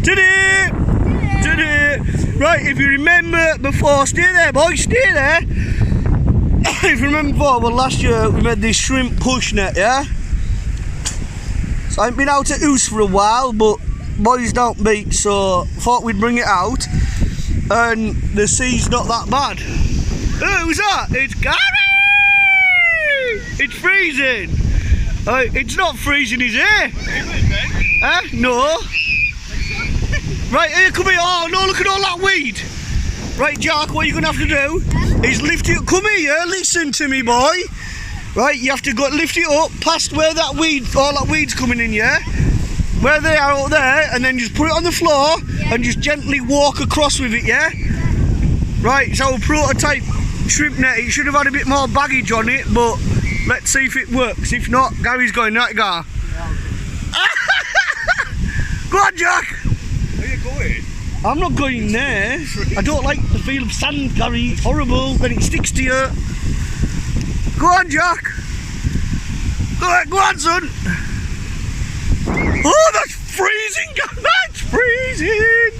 Ta-da! Ta-da! Right, if you remember before, stay there, boys, stay there. If you remember before, well, last year we made this shrimp push net, yeah? So I haven't been out at Ouse for a while, but boys don't beat, so thought we'd bring it out. And the sea's not that bad. Who's that? It's Gary! It's freezing. It's not freezing, is it? No. Right, here, come here. Oh, no, look at all that weed. Right, Jack, what you're going to have to do is lift it up. Come here, listen to me, boy. Right, you have to go lift it up past where that weed, all that weed's coming in, yeah? Where they are out there, and then just put it on the floor and just gently walk across with it, yeah? Right, so a prototype shrimp net. It should have had a bit more baggage on it, but let's see if it works. If not, Gary's going that guy. Go on, Jack. Where are you going? I'm not going there. I don't like the feel of sand, Gary. It's horrible when it sticks to you. Go on, Jack. Go on, son. Oh, that's freezing. That's freezing.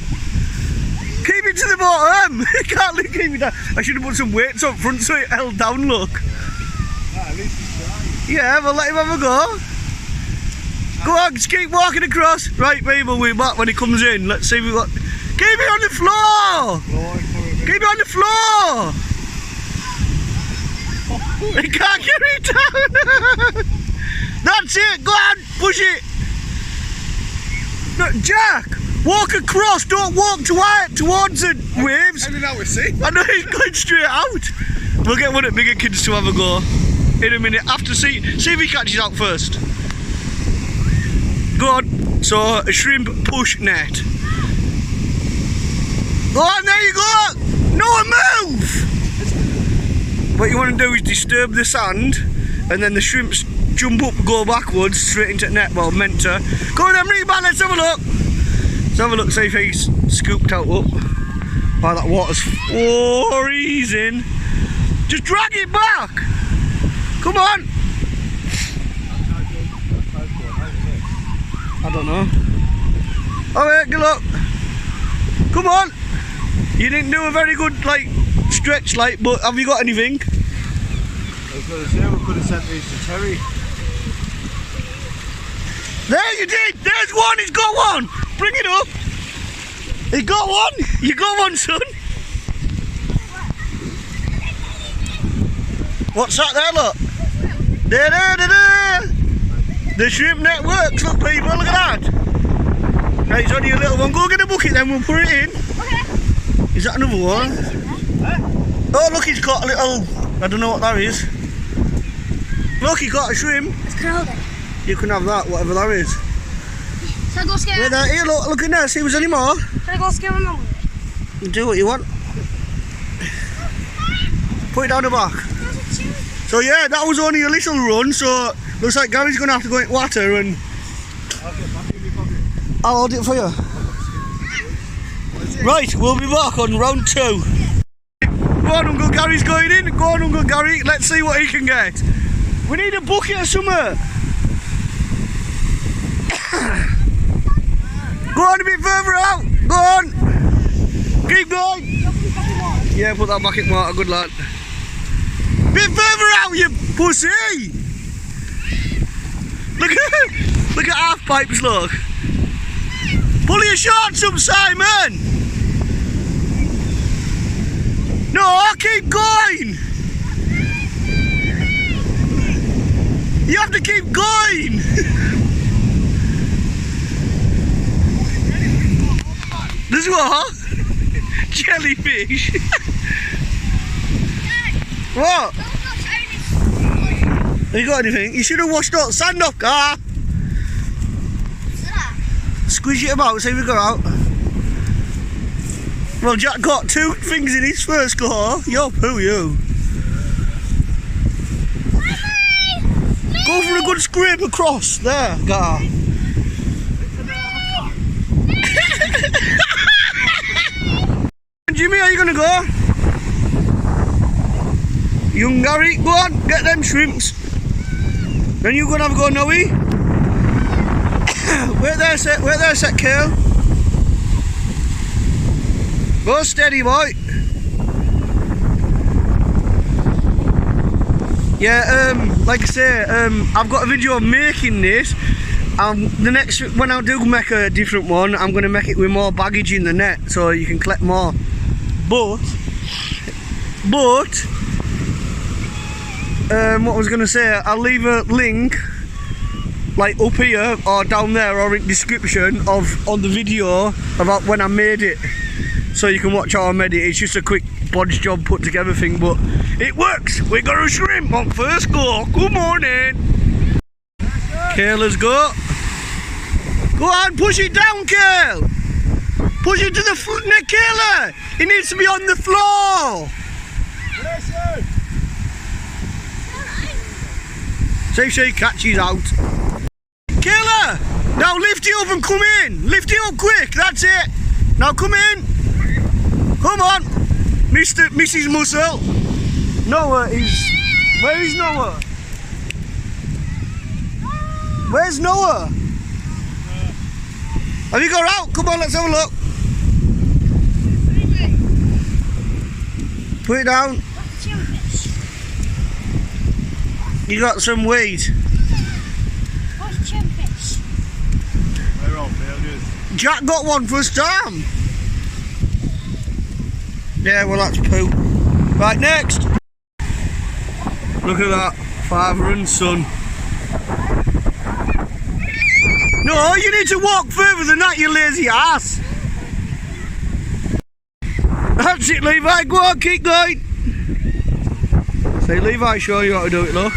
Keep it to the bottom. Can't keep it down. I should have put some weights up front so it held down, look. At least it's dry. Yeah, but let him have a go. Go on, just keep walking across. Right, people, we're back when he comes in. Let's see if we got... Keep it on the floor! Keep it on the floor! He can't get it down! That's it, go on, push it! No, Jack, walk across, don't walk towards the waves. I don't know what we're seeing. I know he's going straight out. We'll get one of the bigger kids to have a go in a minute. After see if he catches out first. Go on. So a shrimp push net. Go on, there you go. No, move. What you want to do is disturb the sand, and then the shrimps jump up, go backwards straight into the net. Well, meant to. Go on, then, bring it back. Let's have a look. Let's have a look. See if he's scooped out up. Oh, that water's freezing. Just drag it back. Come on. I don't know. Alright, good luck. Come on. You didn't do a very good stretch but have you got anything? I was going to say we could have sent these to Terry. There you did. There's one. He's got one. Bring it up. He got one. You got one, son. What's that there, look? Da-da-da-da. The shrimp net works, look people, look at that. Right, it's only a little one. Go get a bucket then, we'll put it in. Okay. Is that another one? Oh look, he's got a little, I don't know what that is. Look, he got a shrimp. It's crowded. You can have that, whatever that is. Should I go scare him? Here, look in there, see if there's any more. Should I go scare him now? You do what you want. Put it down the back. So yeah, that was only a little run, so looks like Gary's going to have to go in water and... I'll hold it for you. Right, we'll be back on round 2. Go on, Uncle Gary's going in. Go on, Uncle Gary, let's see what he can get. We need a bucket or something. Go on a bit further out. Go on. Keep going. Yeah, put that back in water, good lad. Bit further out, you pussy! Look at half pipes, look. Pull your shorts up, Simon! No, keep going! You have to keep going! There's what? Jellyfish! What? Have you got anything? You should have washed up sand off, car. Squeeze it about, see if we got out. Well, Jack got 2 things in his first go. You're poo, you. Go for a good scrape across. There, car. Jimmy, how you gonna go? Young Gary, go on, get them shrimps. Then you're gonna have a go, Noe. Wait there a sec, Kale. Go steady, boy. Yeah, like I say, I've got a video of making this. The next, when I do make a different one, I'm going to make it with more baggage in the net, so you can collect more. But, what I was going to say, I'll leave a link, like up here or down there or in the description on the video about when I made it, so you can watch how I made it. It's just a quick bodge job put together thing, but it works. We got a shrimp on first go. Good morning. Kayla's go. Go on, push it down, Kale. Push it to the floor, Kayla. It needs to be on the floor. See if she catches out. Kayla, now lift it up and come in. Lift it up quick, that's it. Now come in. Come on, Mrs. Muscle. Noah is... Where is Noah? Where's Noah? Have you got out? Come on, let's have a look. Put it down. You got some weed. What's chumpets? We're on, failures. Jack got one for a storm. Yeah, well that's poo. Right, next. Look at that, father and son. No, you need to walk further than that, you lazy ass. That's it, Levi. Go on, keep going. Say, Levi, show you how to do it, look.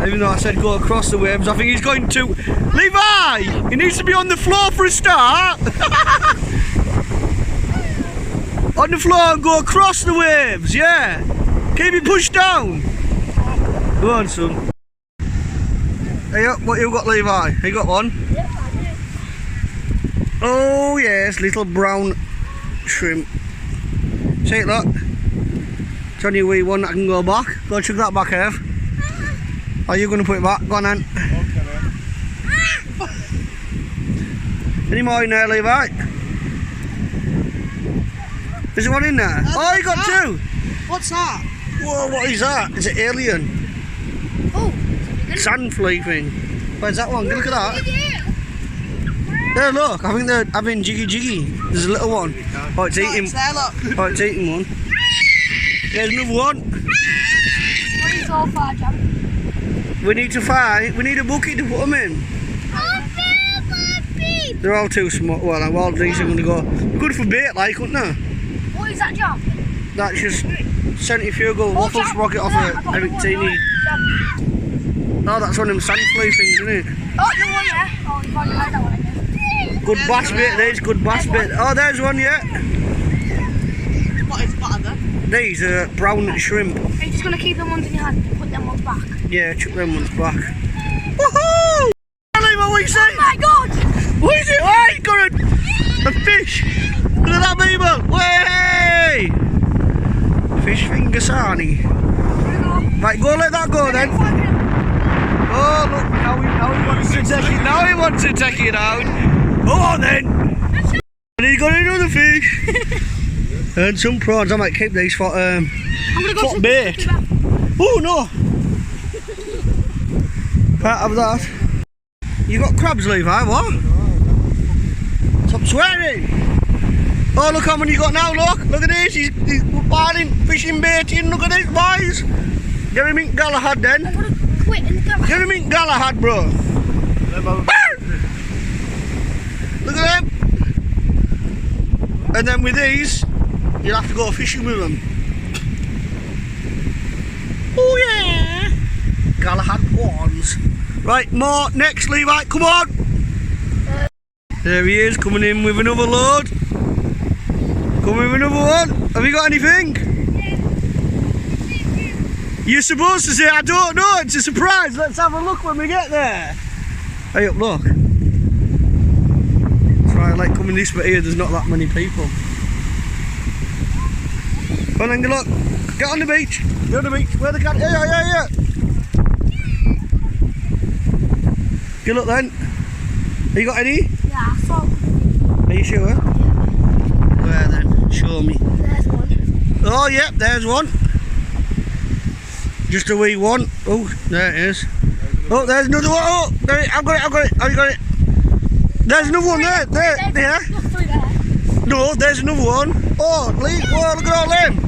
Even though I said go across the waves, I think he's going to... Levi! He needs to be on the floor for a start. On the floor and go across the waves, yeah. Keep it pushed down. Go on, son. Hey, what you got, Levi? You got one? Yep, I do. Oh yes, little brown shrimp. See it, look. It's only a wee one that can go back. Go chuck that back, Ev. Are you going to put it back? Go on then. Any more in there, Levi? Is there one in there? Oh, you got two! What's that? Whoa, what is that? It's an alien. Oh, Sand flea thing. Where's that one? Look at that. There, look. I think they're having jiggy. There's a little one. Oh, it's eating. there, look. Oh, it's eating one. There's another one. What is all far, Jack? We need to find. We need a bucket to put them in. They're all too small. Well, all these are going to go. Good for bait, like, wouldn't they? What is that, Jack? That's just centrifugal waffle sprocket off a Eric Tini. Oh, that's one of them sand flea things, isn't it? Oh, the one there. Oh, you've already had that one. Good bass bait, these. Good bass bait. Oh, there's one, yeah. What is that? These are brown shrimp. Are you just going to keep them ones in your hand and put them ones back? Yeah, chuck them ones back. Woohoo! What are you saying? Oh my god! What is it? Hey, got a fish! Look at that, people! Way! Fish finger sarnie. Right, go let that go then. Oh, look, now he wants to take it. Now he wants to take it out. Go on then. And he got another fish. And some prawns. I might keep these for for bait. Oh no! Can't have that. You got crabs, Levi? What? Stop swearing! Oh, look how many you got now, look! Look at this, he's piling, fishing, baiting, look at this, boys! Jeremy Galahad then. I'm going to quit and go back. Jeremy Galahad, bro! Look at them! And then with these, you'll have to go fishing with them. Oh yeah! Galahad prawns. Right, more, next Levi, come on! There he is, coming in with another load. Coming with another one. Have you got anything? You're supposed to say, I don't know, it's a surprise. Let's have a look when we get there. Hey up, look. That's why I like coming this way here, there's not that many people. Come on then, look. Get on the beach. Get on the beach. Where the cat? Yeah. Good luck then. Have you got any? Yeah, I thought. Are you sure? Where then? Show me. There's one. Oh, yep, there's one. Just a wee one. Oh, there it is. Oh, there's another one. Oh, there it, I've got it. Oh, you got it. There's another one there. There. Look through there. No, there's another one. Oh, whoa, look at all them.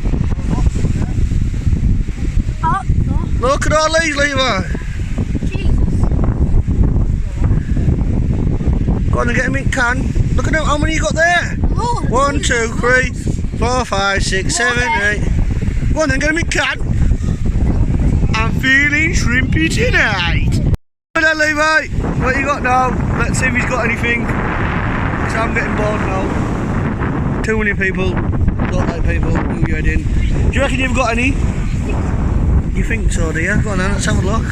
Oh, no. Look at all these, Levi. Jesus. Go on and get them in can. Look at them, how many you got there? Look. 1, 2, 3, 4, 5, 6, 7, 8. Go on then, get them in can. I'm feeling shrimpy tonight. Well then, Levi, what you got now? Let's see if he's got anything. Because I'm getting bored now. Too many people. Don't like people. Who you heading? Do you reckon you've got any? You think so, do you? Go on then, let's have a look.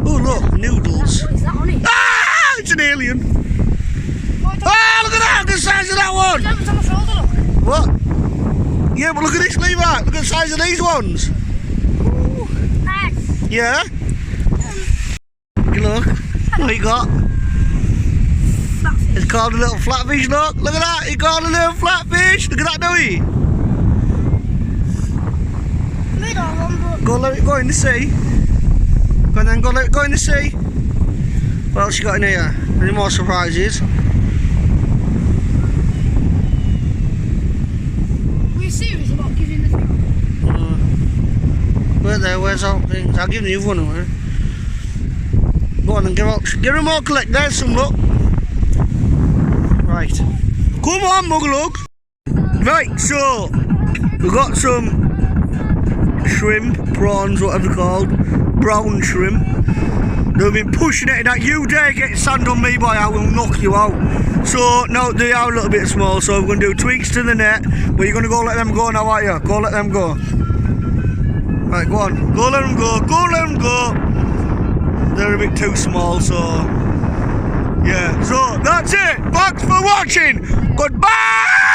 Oh look, noodles. What is that on it? Ah! It's an alien. Ah, look at that! Look at the size of that one! It's on my shoulder, look. What? Yeah, but look at this, Levi. Look at the size of these ones. Ooh, nice. Yeah? Look. What you got? It's called a little flatfish, look. Look at that. It's called a little flatfish. Look at that, Noe. Middle one, but Go let it go in the sea. Go on then, go let it go in the sea. What else you got in here? Any more surprises? were you serious about giving the thing? Where there? Where's all things? I'll give you one away. Go on and give them all collect. There's some, look. Right. Come on, Mugglug. Right, so we've got some shrimp, prawns, whatever they're called. Brown shrimp. They've been pushing it that you dare get sand on me, boy, I will knock you out. So now they are a little bit small, so we're going to do tweaks to the net. But you're going to go let them go now, aren't you? Go let them go. Right, go on. Go let them go. Go let them go. They're a bit too small, so yeah. So that's it. Thanks for watching. Goodbye.